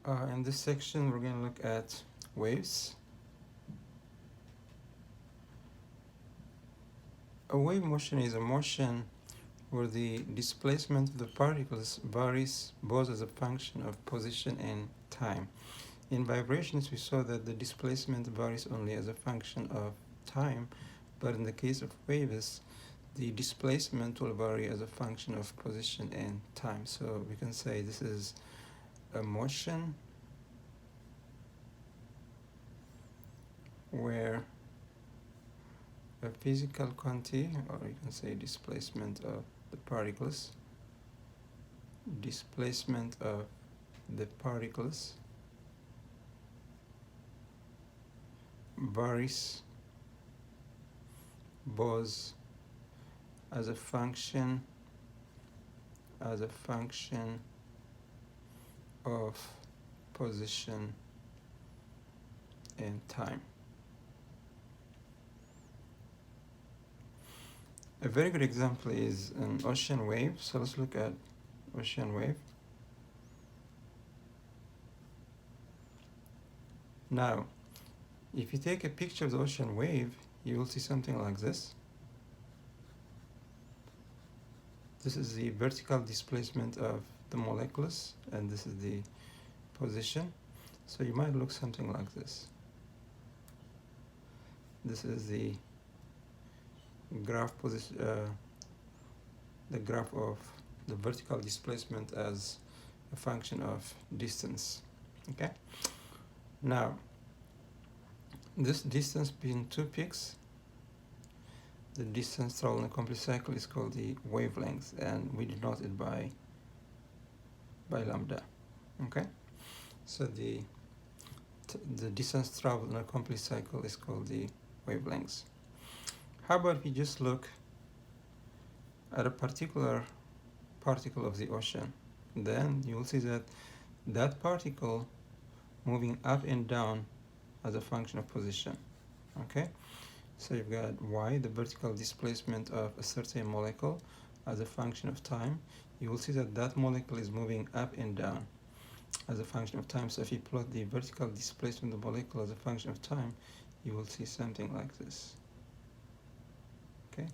In this section, we're going to look at waves. A wave motion is a motion where the displacement of the particles varies both as a function of position and time. In vibrations, we saw that the displacement varies only as a function of time, but in the case of waves, the displacement will vary as a function of position and time. So we can say this is a motion where a physical quantity, or you can say displacement of the particles, varies both as a function of position and time. A very good example is an ocean wave. So let's look at ocean wave. Now, if you take a picture of the ocean wave, you will see something like this. This is the vertical displacement of the molecules, and this is the position. So you might look something like this. This is the graph position, the graph of the vertical displacement as a function of distance. Okay. Now, this distance between two peaks, the distance traveled in a complete cycle, is called the wavelength, and we denote it by lambda. Okay. So the distance traveled in a complete cycle is called the wavelength. How about we just look at a particular particle of the ocean? Then you will see that that particle moving up and down as a function of position. Okay, so you've got y, the vertical displacement of a certain molecule, as a function of time. You will see that that molecule is moving up and down as a function of time. So if you plot the vertical displacement of the molecule as a function of time, you will see something like this. Okay,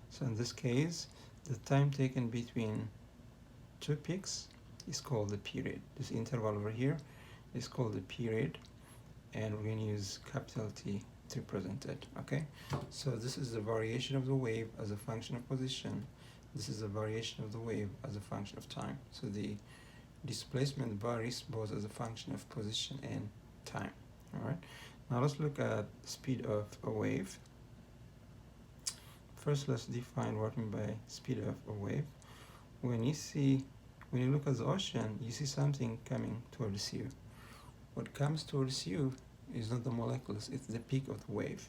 so in this case, the time taken between two peaks is called the period. This interval over here is called the period, and we're going to use capital T to represent it. Okay, so this is the variation of the wave as a function of position. This is the variation of the wave as a function of time. So the displacement varies both as a function of position and time. All right, now let's look at speed of a wave. First, let's define what we mean by speed of a wave. When you look at the ocean, you see something coming towards you. What comes towards you is not the molecules, it's the peak of the wave.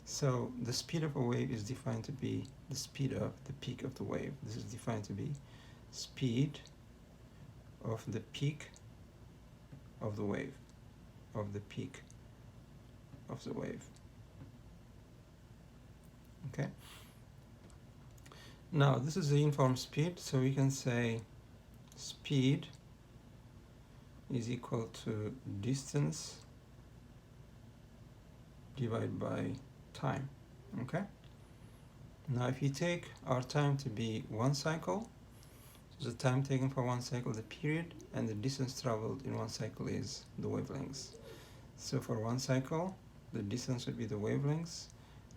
So the speed of a wave is defined to be the speed of the peak of the wave. This is defined to be speed of the peak of the wave, Okay. Now this is the uniform speed, so we can say speed is equal to distance divided by time. Okay. Now if you take our time to be one cycle, so the time taken for one cycle is the period, and the distance traveled in one cycle is the wavelength. So for one cycle, the distance would be the wavelength,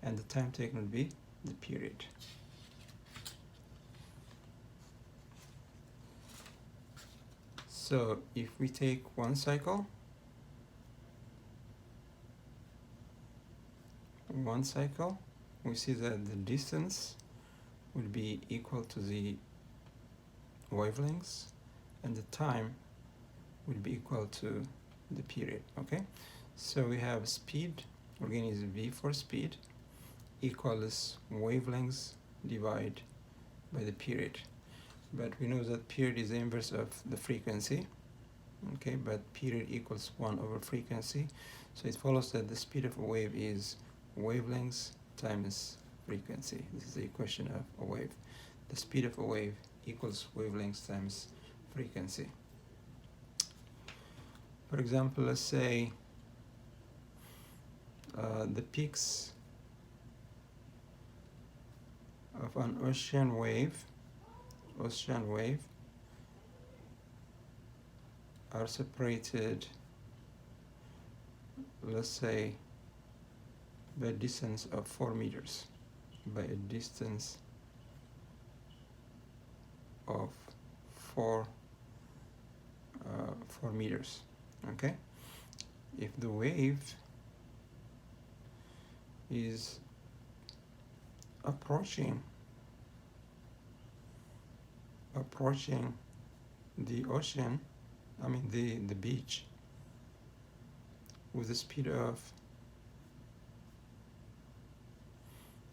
and the time taken would be the period. So if we take one cycle, we see that the distance would be equal to the wavelengths, and the time would be equal to the period. Okay, so we have speed, we're going to use v for speed, equals wavelengths divided by the period. But we know that period is the inverse of the frequency. Okay, but period equals 1 over frequency, so it follows that the speed of a wave is wavelengths times frequency. This is the equation of a wave. The speed of a wave equals wavelengths times frequency. For example, let's say the peaks of an ocean wave are separated, let's say, by a distance of 4 meters, by a distance of 4 meters. Okay, if the wave is approaching the ocean, I mean the beach, with a speed of,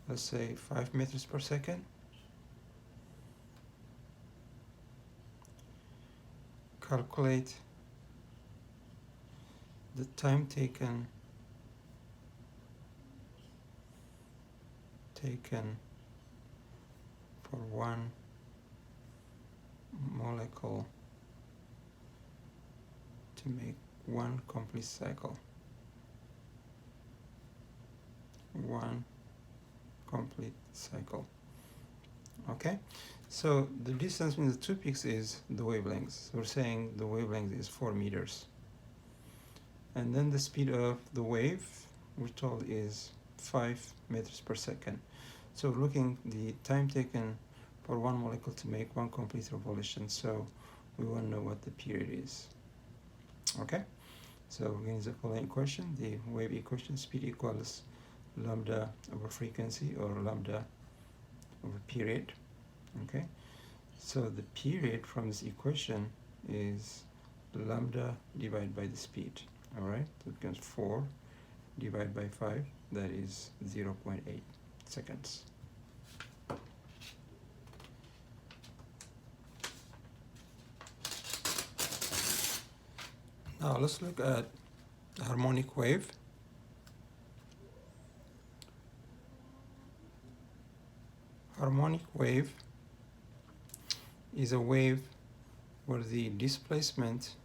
let's say, 5 meters per second, calculate the time taken for one molecule to make one complete cycle. One complete cycle. Okay, so the distance between the two peaks is the wavelengths. We're saying the wavelength is 4 meters. And then the speed of the wave, we're told, is 5 meters per second. So we're looking the time taken for one molecule to make one complete revolution. So we want to know what the period is. Okay, so again, the following equation, the wave equation: speed equals lambda over frequency, or lambda over period. Okay, so the period from this equation is lambda divided by the speed. All right, so it becomes 4 divided by 5, that is 0.8 seconds. Now let's look at harmonic wave. Harmonic wave is a wave where the displacement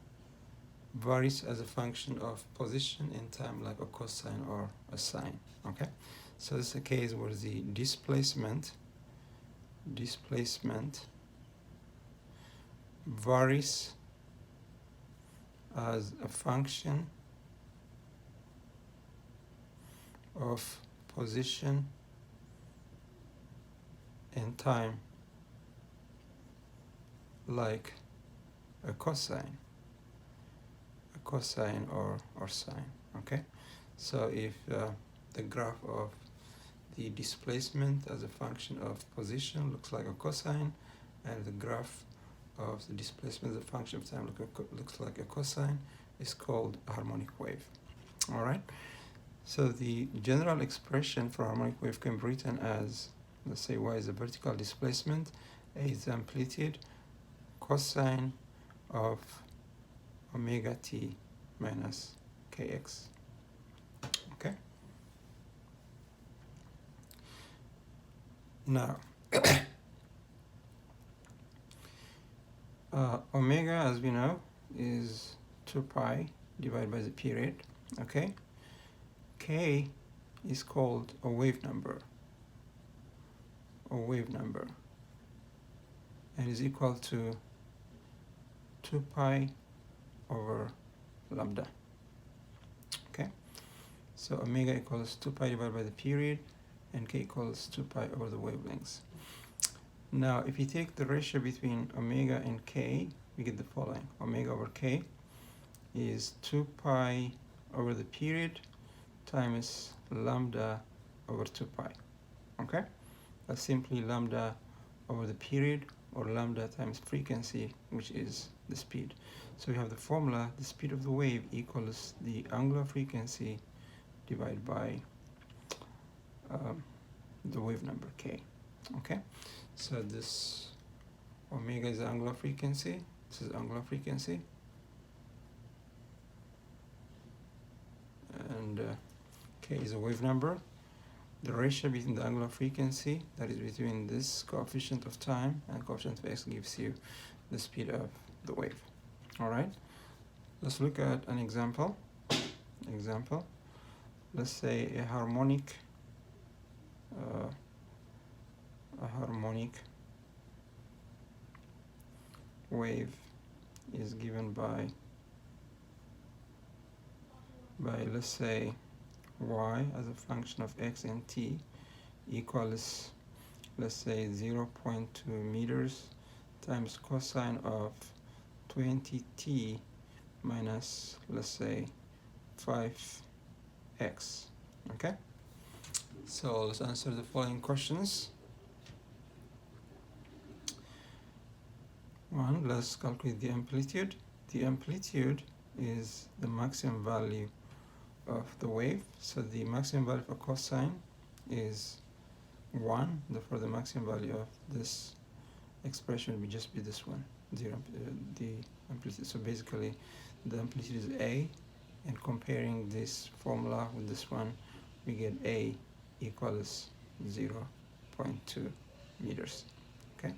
varies as a function of position in time, like a cosine or a sine. Okay, so this is a case where the displacement varies as a function of position in time, like a cosine or sine. Okay, so if the graph of the displacement as a function of position looks like a cosine, and the graph of the displacement as a function of time looks like a cosine, is called a harmonic wave. All right, so the general expression for harmonic wave can be written as, let's say, y is the vertical displacement, a is the amplitude, cosine of omega t minus kx. Okay, now omega, as we know, is 2 pi divided by the period. Okay, k is called a wave number, and is equal to 2 pi over lambda. Okay, so omega equals 2 pi divided by the period, and k equals 2 pi over the wavelengths. Now, if you take the ratio between omega and k, we get the following: omega over k is 2 pi over the period times lambda over 2 pi. Okay, that's simply lambda over the period, or lambda times frequency, which is the speed. So we have the formula: the speed of the wave equals the angular frequency divided by the wave number k. Okay, so this omega is the angular frequency, this is angular frequency, and k is a wave number. The ratio between the angular frequency, that is between this coefficient of time and coefficient of x, gives you the speed of the wave. All right, Let's look at an example. Let's say a harmonic wave is given by let's say y as a function of x and t equals, let's say, 0.2 meters times cosine of 20t minus, let's say, 5x. Okay, so let's answer the following questions. One, let's calculate the amplitude. The amplitude is the maximum value of the wave. So the maximum value for cosine is 1. Therefore, the maximum value of this expression will just be this one, the amplitude. So basically, the amplitude is A, and comparing this formula with this one, we get A equals 0.2 meters. Okay.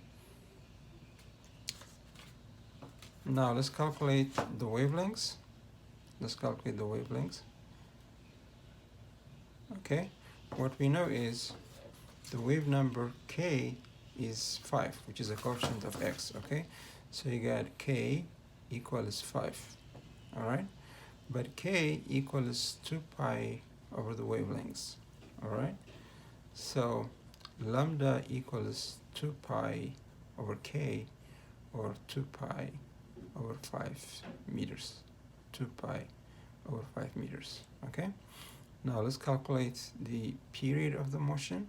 Now let's calculate the wavelengths. Okay, what we know is the wave number k is 5, which is a coefficient of x. Okay, so you get k equals 5. All right, but k equals 2 pi over the wavelengths. All right, so lambda equals 2 pi over k, or 2 pi over 5 meters. 2 pi over 5 meters. Okay, now let's calculate the period of the motion.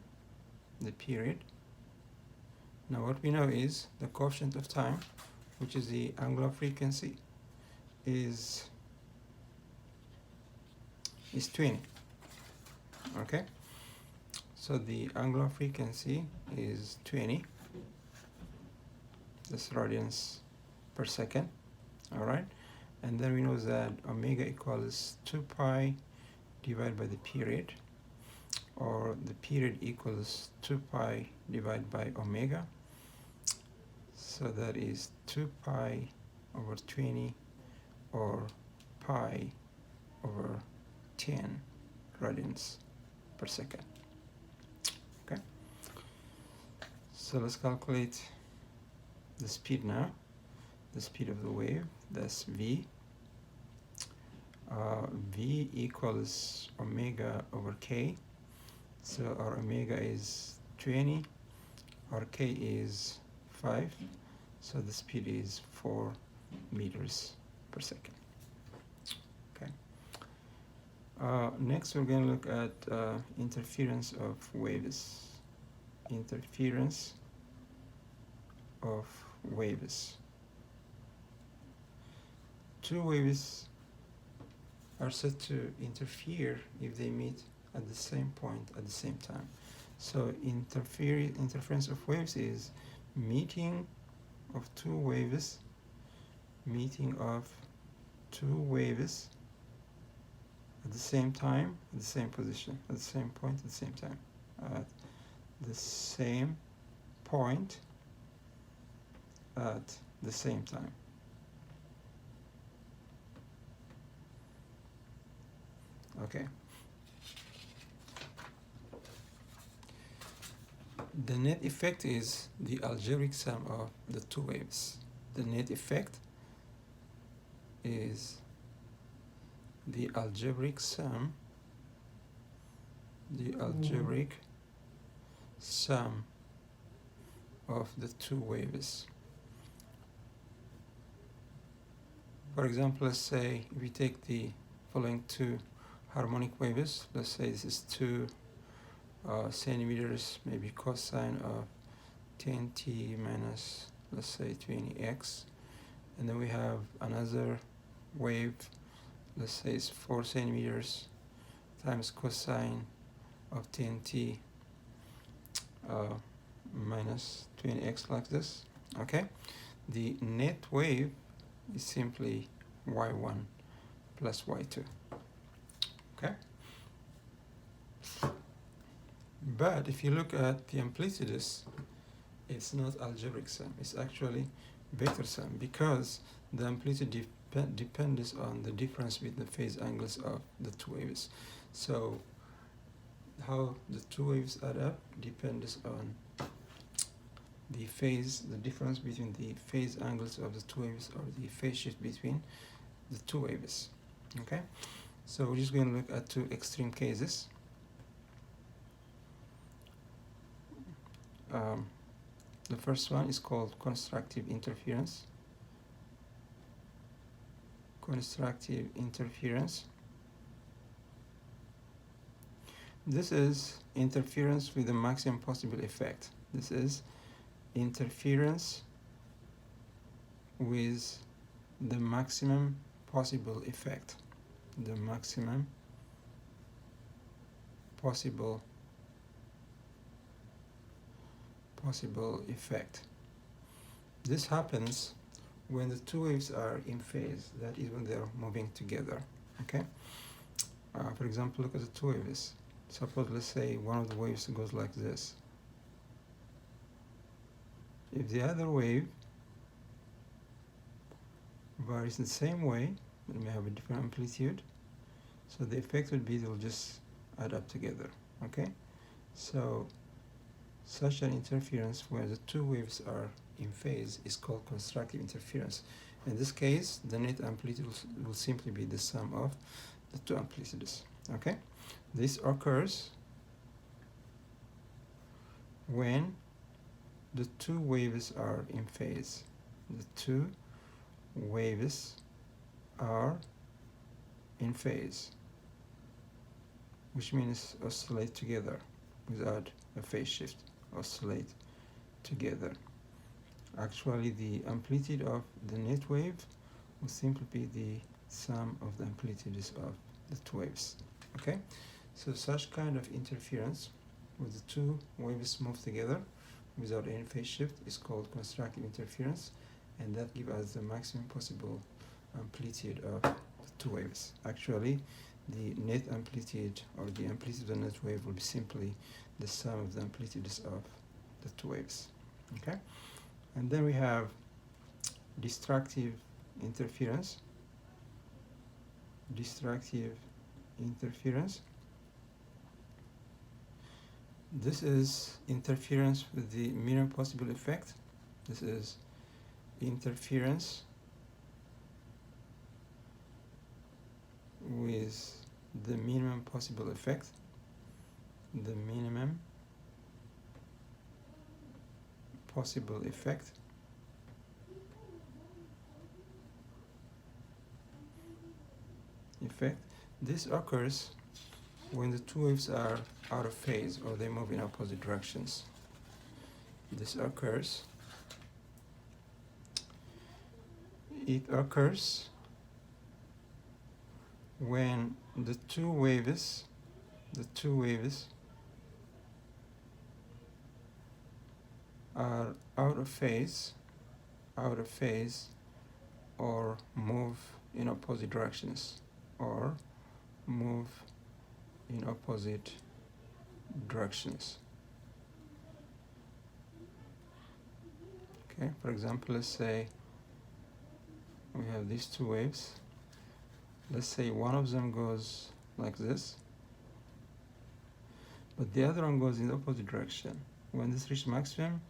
Now what we know is the coefficient of time, which is the angular frequency, is 20. Okay, so the angular frequency is 20. That's radians per second. All right, and then we know that omega equals 2 pi divided by the period, or the period equals 2 pi divided by omega. So that is 2 pi over 20, or pi over 10 radians per second. Okay, so let's calculate the speed now. The speed of the wave, that's v. V equals omega over k. So our omega is 20, our k is 5, so the speed is 4 meters per second. Okay. Next, we're going to look at interference of waves. Two waves are said to interfere if they meet at the same point at the same time. So interference of waves is meeting of two waves at the same time, at the same position, at the same point, at the same time, at the same point at the same time. Okay. The net effect is the algebraic sum of the two waves. The net effect is the algebraic sum of the two waves. For example, let's say if we take the following two harmonic waves, let's say this is 2 centimeters, maybe cosine of 10t minus, let's say, 20x, and then we have another wave, let's say it's 4 centimeters times cosine of 10t minus 20x, like this. Okay, the net wave is simply y1 plus y2. Okay, but if you look at the amplitudes, it's not algebraic sum, it's actually vector sum, because the amplitude depends on the difference between the phase angles of the two waves. So how the two waves add up depends on the difference between the phase angles of the two waves, or the phase shift between the two waves. Okay, so we're just going to look at two extreme cases. The first one is called constructive interference. Constructive interference. This is interference with the maximum possible effect. This is interference with the maximum possible effect. The maximum possible effect. This happens when the two waves are in phase, that is when they are moving together. Okay. For example, look at the two waves. Suppose, let's say, one of the waves goes like this. If the other wave varies in the same way, it may have a different amplitude, so the effect would be they'll just add up together. Okay, so such an interference where the two waves are in phase is called constructive interference. In this case, the net amplitude will simply be the sum of the two amplitudes. Okay, this occurs when the two waves are in phase. The two waves are in phase, which means oscillate together without a phase shift. Oscillate together. Actually, the amplitude of the net wave will simply be the sum of the amplitudes of the two waves. Okay, so such kind of interference where the two waves move together without any phase shift is called constructive interference, and that gives us the maximum possible amplitude of the two waves. Actually, the net amplitude, or the amplitude of the net wave, will be simply the sum of the amplitudes of the two waves. Okay, and then we have destructive interference. Destructive interference. This is interference with the minimum possible effect. This is interference with the minimum possible effect. The minimum possible effect. This occurs when the two waves are out of phase, or they move in opposite directions. It occurs when the two waves are out of phase, or move in opposite directions, Okay, for example, let's say we have these two waves. Let's say one of them goes like this, but the other one goes in the opposite direction. When this reaches maximum,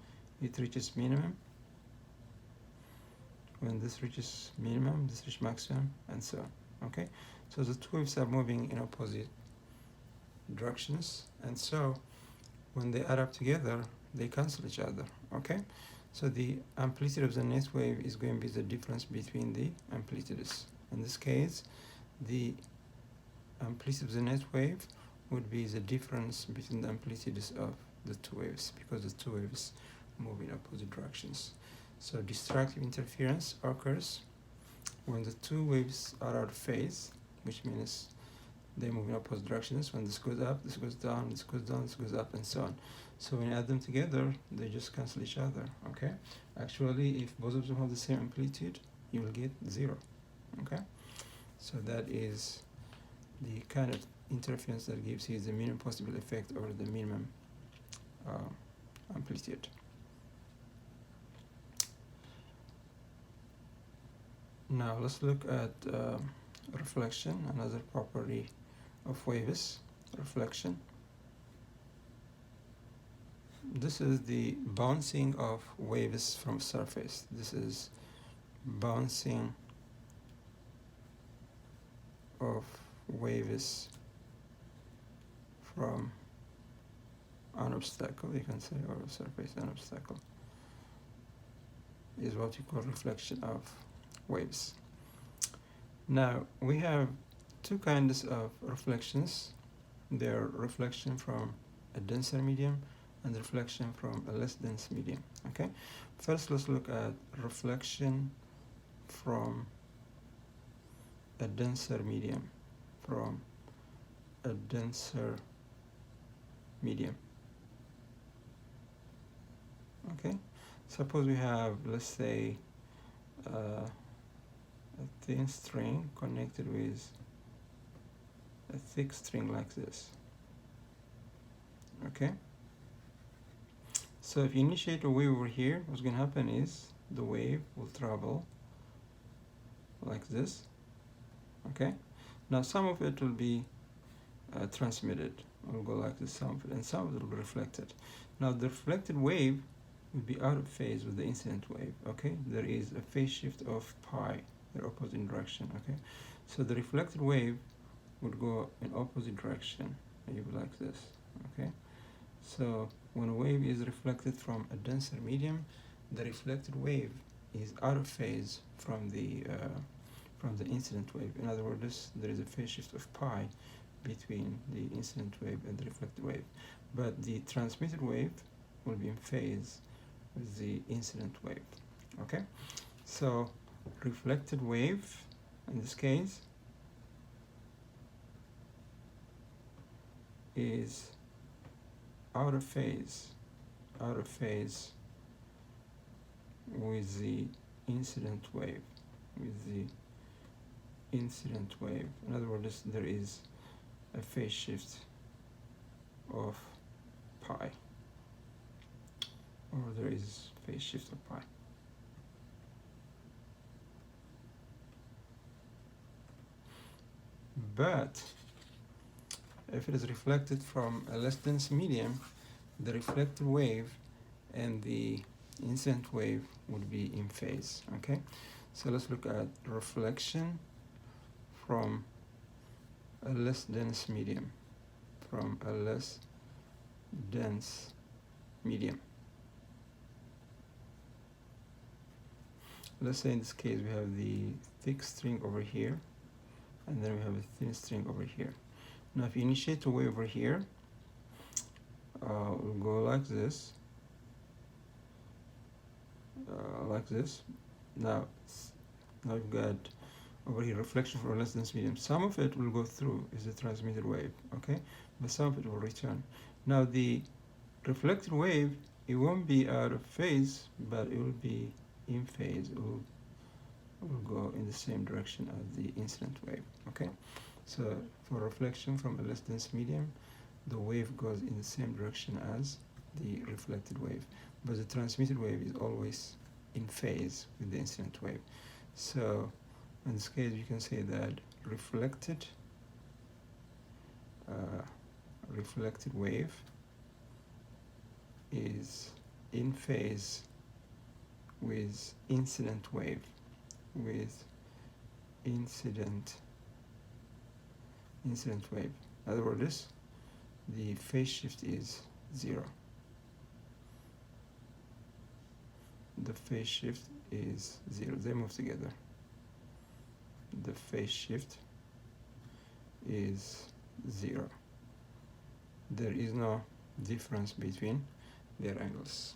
it reaches minimum. When this reaches minimum, this reaches maximum, and so on. Okay, so the two waves are moving in opposite directions, and so when they add up together, they cancel each other. Okay, so the amplitude of the net wave is going to be the difference between the amplitudes. In this case, the amplitude of the net wave would be the difference between the amplitudes of the two waves, because the two waves move in opposite directions. So destructive interference occurs when the two waves are out of phase, which means they move in opposite directions. When this goes up, this goes down, this goes down, this goes up, and so on. So when you add them together, they just cancel each other. Okay, actually, if both of them have the same amplitude, you will get zero. Okay, so that is the kind of interference that gives you the minimum possible effect over the minimum amplitude. Now let's look at reflection, another property of waves. Reflection. This is the bouncing of waves from surface. This is bouncing of waves from an obstacle, you can say, or a surface, an obstacle, is what you call reflection of waves. Now we have two kinds of reflections. They're reflection from a denser medium and reflection from a less dense medium. Okay, first let's look at reflection from a denser medium, from a denser medium. Okay, suppose we have, let's say, a thin string connected with a thick string like this. Okay, so if you initiate a wave over here, what's going to happen is the wave will travel like this. Okay, now some of it will be transmitted, will go like this, some of it, and some of it will be reflected. Now the reflected wave will be out of phase with the incident wave. Okay, there is a phase shift of pi, they're opposite direction. Okay, so the reflected wave would go in opposite direction, maybe like this. Okay, so when a wave is reflected from a denser medium, the reflected wave is out of phase from the incident wave. In other words, there is a phase shift of pi between the incident wave and the reflected wave, but the transmitted wave will be in phase with the incident wave. Okay, so reflected wave in this case is out of phase with the incident wave, In other words, there is a phase shift of pi, or there is phase shift of pi. But if it is reflected from a less dense medium, the reflected wave and the incident wave would be in phase. Okay, so let's look at reflection from a less dense medium, Let's say in this case we have the thick string over here, and then we have a thin string over here. Now if you initiate a wave over here, we'll go like this, Now we've got over here reflection from a less dense medium. Some of it will go through, is the transmitted wave, okay, but some of it will return. Now the reflected wave, it won't be out of phase, but it will be in phase. It will go in the same direction as the incident wave. Okay, so for reflection from a less dense medium, the wave goes in the same direction as the reflected wave, but the transmitted wave is always in phase with the incident wave. So in this case, you can say that reflected wave is in phase with incident wave, incident wave. In other words, the phase shift is 0. The phase shift is 0. They move together. The phase shift is 0. There is no difference between their angles.